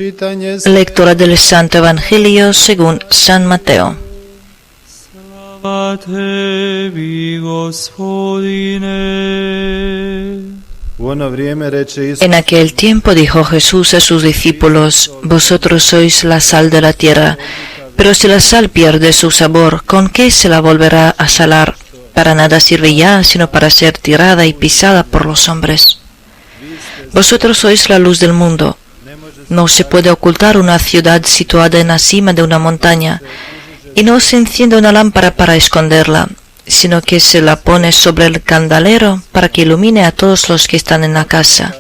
Lectura del Santo Evangelio según San Mateo. Sláva Tebi, Gospodine. En aquel tiempo dijo Jesús a sus discípulos: Vosotros sois la sal de la tierra, pero si la sal pierde su sabor, ¿con qué se la volverá a salar? Para nada sirve ya, sino para ser tirada y pisada por los hombres. Vosotros sois la luz del mundo. No se puede ocultar una ciudad situada en la cima de una montaña, y no se enciende una lámpara para esconderla, sino que se la pone sobre el candelero para que ilumine a todos los que están en la casa.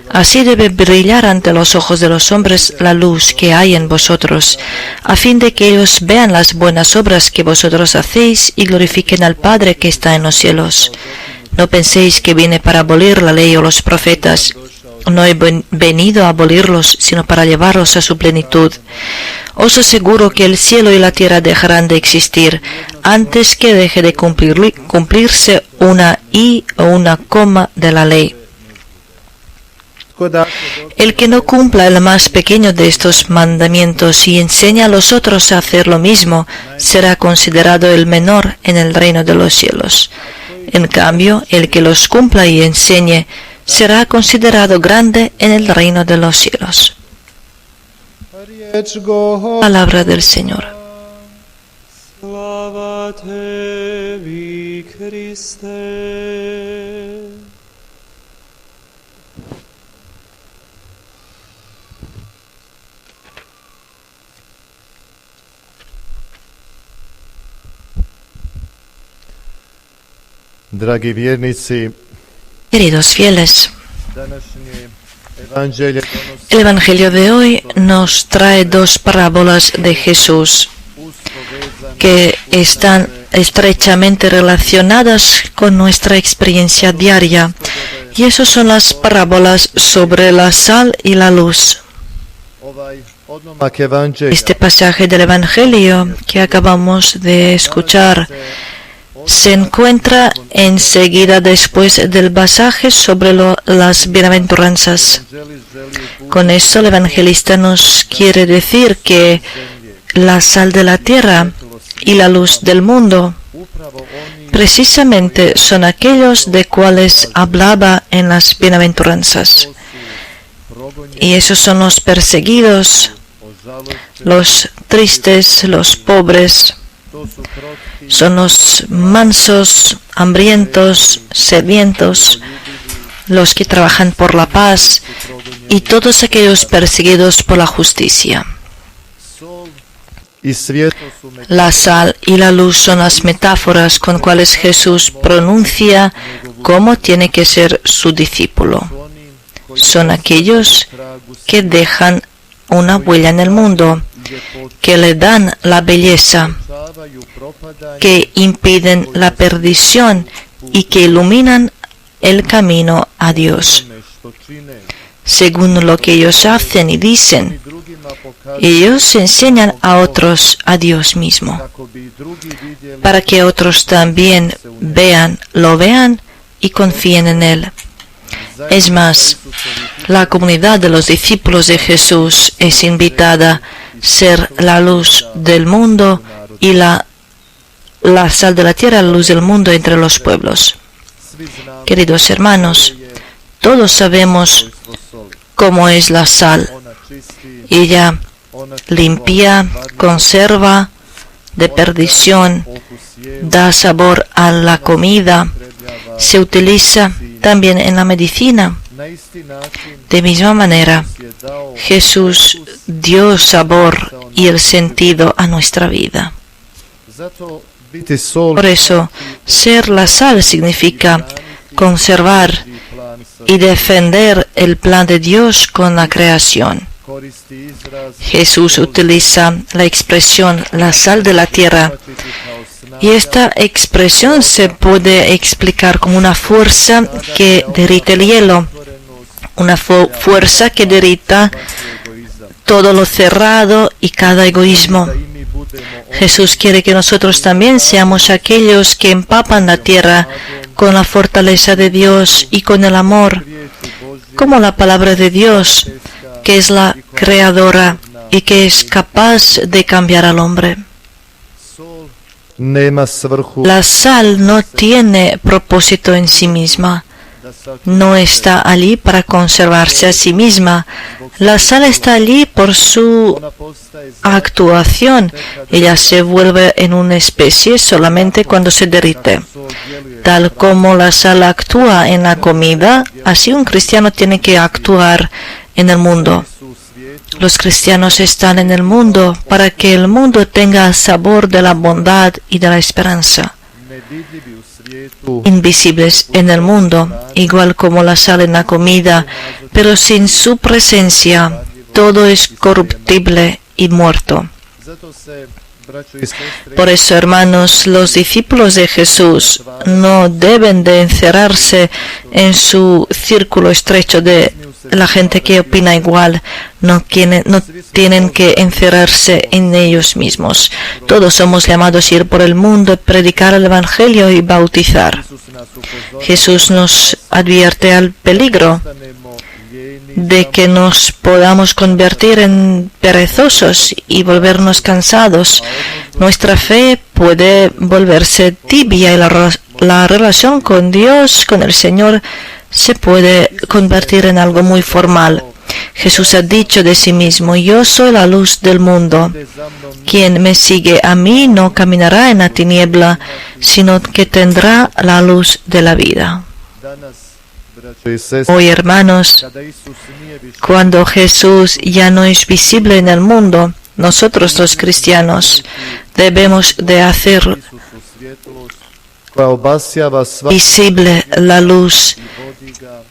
Así debe brillar ante los ojos de los hombres la luz que hay en vosotros, a fin de que ellos vean las buenas obras que vosotros hacéis y glorifiquen al Padre que está en los cielos. No penséis que vine para abolir la ley o los profetas. No he venido a abolirlos, sino para llevarlos a su plenitud. Os aseguro que el cielo y la tierra dejarán de existir antes que deje de cumplirse una i o una coma de la ley. El que no cumpla el más pequeño de estos mandamientos y enseña a los otros a hacer lo mismo, será considerado el menor en el reino de los cielos. En cambio, el que los cumpla y enseñe será considerado grande en el reino de los cielos. Palabra del Señor. Sláva Tebi, Christe. Dragi vjernici, Queridos fieles, el Evangelio de hoy nos trae dos parábolas de Jesús que están estrechamente relacionadas con nuestra experiencia diaria, y esas son las parábolas sobre la sal y la luz. Este pasaje del Evangelio que acabamos de escuchar se encuentra enseguida después del pasaje sobre las bienaventuranzas. Con esto el evangelista nos quiere decir que la sal de la tierra y la luz del mundo precisamente son aquellos de cuales hablaba en las bienaventuranzas. Y esos son los perseguidos, los tristes, los pobres. Son los mansos, hambrientos, sedientos, los que trabajan por la paz y todos aquellos perseguidos por la justicia. La sal y la luz son las metáforas con cuales Jesús pronuncia cómo tiene que ser su discípulo. Son aquellos que dejan una huella en el mundo, que le dan la belleza, que impiden la perdición y que iluminan el camino a Dios. Según lo que ellos hacen y dicen, ellos enseñan a otros a Dios mismo, para que otros también lo vean y confíen en Él. Es más, la comunidad de los discípulos de Jesús es invitada a ser la luz del mundo y la sal de la tierra, la luz del mundo entre los pueblos. Queridos hermanos, todos sabemos cómo es la sal. Ella limpia, conserva de perdición, da sabor a la comida, se utiliza también en la medicina. De misma manera, Jesús dio sabor y el sentido a nuestra vida. Por eso, ser la sal significa conservar y defender el plan de Dios con la creación. Jesús utiliza la expresión la sal de la tierra, y esta expresión se puede explicar como una fuerza que derrite el hielo, una fuerza que derrita todo lo cerrado y cada egoísmo. Jesús quiere que nosotros también seamos aquellos que empapan la tierra con la fortaleza de Dios y con el amor, como la palabra de Dios que es la creadora y que es capaz de cambiar al hombre. nema svrhu La sal no tiene propósito en sí misma, no está allí para conservarse a sí misma. La sal está allí por su actuación. Ella se vuelve en una especie solamente cuando se derrite. Tal como la sal actúa en la comida, así un cristiano tiene que actuar en el mundo. Los cristianos están en el mundo para que el mundo tenga el sabor de la bondad y de la esperanza. Invisibles en el mundo, igual como la sal en la comida, pero sin su presencia todo es corruptible y muerto. Por eso, hermanos, los discípulos de Jesús no deben de encerrarse en su círculo estrecho de la gente que opina igual, no tienen que encerrarse en ellos mismos. Todos somos llamados a ir por el mundo, predicar el Evangelio y bautizar. Jesús nos advierte al peligro de que nos podamos convertir en perezosos y volvernos cansados. Nuestra fe puede volverse tibia y la relación con Dios, con el Señor, se puede convertir en algo muy formal. Jesús ha dicho de sí mismo: yo soy la luz del mundo. Quien me sigue a mí no caminará en la tiniebla, sino que tendrá la luz de la vida. Hoy, hermanos, cuando Jesús ya no es visible en el mundo, nosotros los cristianos debemos de hacer visible la luz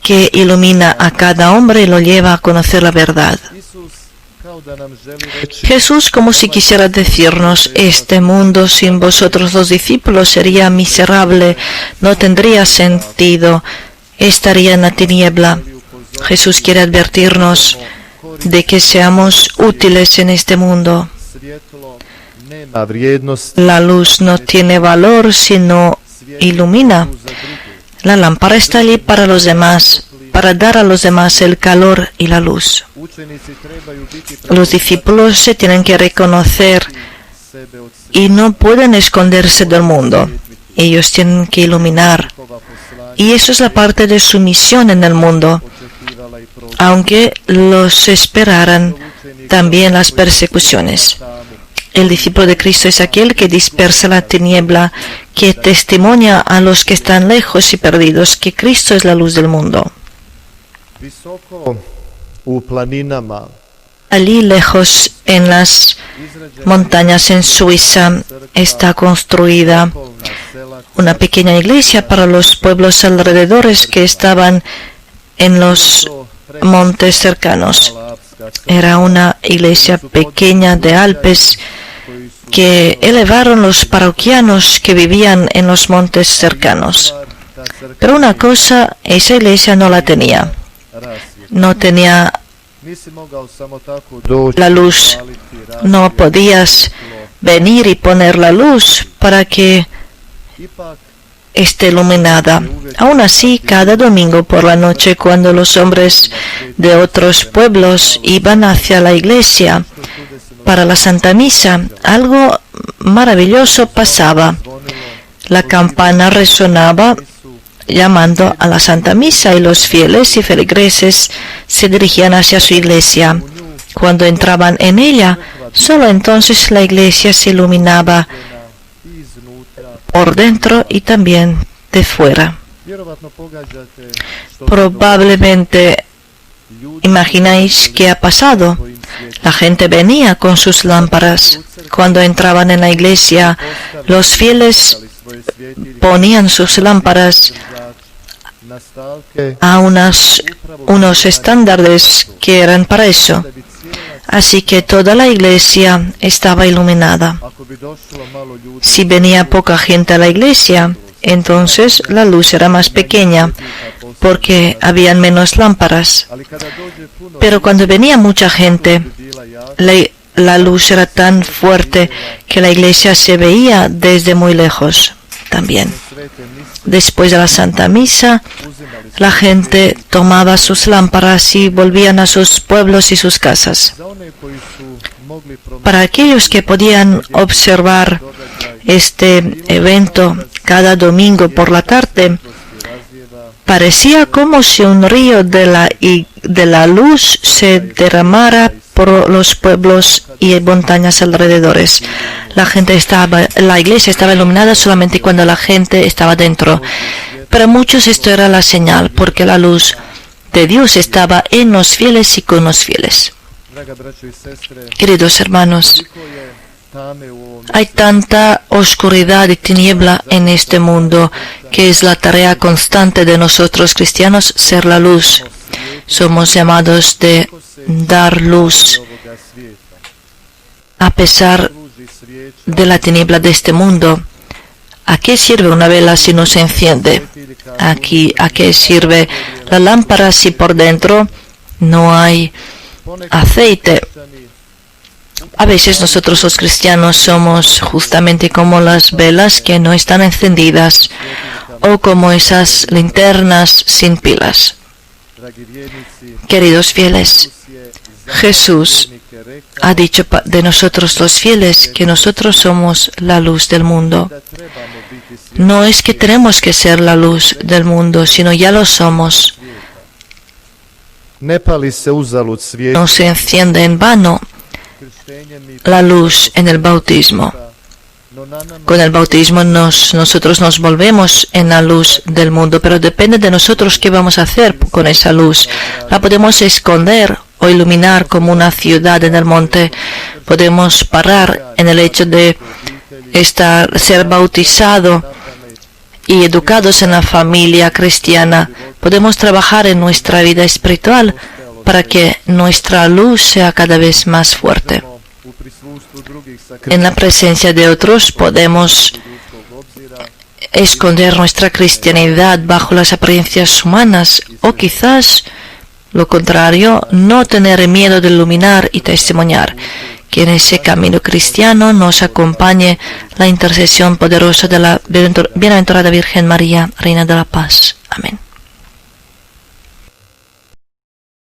que ilumina a cada hombre y lo lleva a conocer la verdad. Jesús, como si quisiera decirnos: este mundo sin vosotros los discípulos sería miserable, no tendría sentido, estaría en la tiniebla. Jesús quiere advertirnos de que seamos útiles en este mundo. La luz no tiene valor si no ilumina. La lámpara está allí para los demás, para dar a los demás el calor y la luz. Los discípulos se tienen que reconocer y no pueden esconderse del mundo. Ellos tienen que iluminar. Y eso es la parte de su misión en el mundo, aunque los esperaran también las persecuciones. El discípulo de Cristo es aquel que dispersa la tiniebla, que testimonia a los que están lejos y perdidos que Cristo es la luz del mundo. Allí lejos, en las montañas en Suiza, está construida una pequeña iglesia para los pueblos alrededores que estaban en los montes cercanos. Era una iglesia pequeña de Alpes que elevaron los parroquianos que vivían en los montes cercanos. Pero una cosa, esa iglesia no la tenía. No tenía la luz. No podías venir y poner la luz para que esté iluminada. Aún así, cada domingo por la noche, cuando los hombres de otros pueblos iban hacia la iglesia para la Santa Misa, algo maravilloso pasaba. La campana resonaba llamando a la Santa Misa y los fieles y feligreses se dirigían hacia su iglesia. Cuando entraban en ella, solo entonces la iglesia se iluminaba por dentro y también de fuera. Probablemente imagináis qué ha pasado. La gente venía con sus lámparas. Cuando entraban en la iglesia, los fieles ponían sus lámparas a unos estándares que eran para eso. Así que toda la iglesia estaba iluminada. Si venía poca gente a la iglesia, entonces la luz era más pequeña, porque habían menos lámparas. Pero cuando venía mucha gente, la luz era tan fuerte que la iglesia se veía desde muy lejos también. Después de la Santa Misa, la gente tomaba sus lámparas y volvían a sus pueblos y sus casas. Para aquellos que podían observar este evento cada domingo por la tarde, parecía como si un río de la luz se derramara por los pueblos y montañas alrededores. La iglesia estaba iluminada solamente cuando la gente estaba dentro. Para muchos esto era la señal, porque la luz de Dios estaba en los fieles y con los fieles. Queridos hermanos, hay tanta oscuridad y tiniebla en este mundo que es la tarea constante de nosotros cristianos ser la luz. Somos llamados de dar luz a pesar de la tiniebla de este mundo. ¿A qué sirve una vela si no se enciende? ¿A qué sirve la lámpara si por dentro no hay aceite? A veces nosotros los cristianos somos justamente como las velas que no están encendidas o como esas linternas sin pilas. Queridos fieles, Jesús ha dicho de nosotros los fieles que nosotros somos la luz del mundo. No es que tenemos que ser la luz del mundo, sino ya lo somos. No se enciende en vano la luz en el bautismo. Con el bautismo nosotros nos volvemos en la luz del mundo, pero depende de nosotros qué vamos a hacer con esa luz. La podemos esconder o iluminar como una ciudad en el monte. Podemos parar en el hecho de ser bautizado y educados en la familia cristiana. Podemos trabajar en nuestra vida espiritual para que nuestra luz sea cada vez más fuerte. En la presencia de otros podemos esconder nuestra cristianidad bajo las apariencias humanas o quizás lo contrario, no tener miedo de iluminar y testimoniar. Que en ese camino cristiano nos acompañe la intercesión poderosa de la bienaventurada Virgen María, Reina de la Paz. Amén.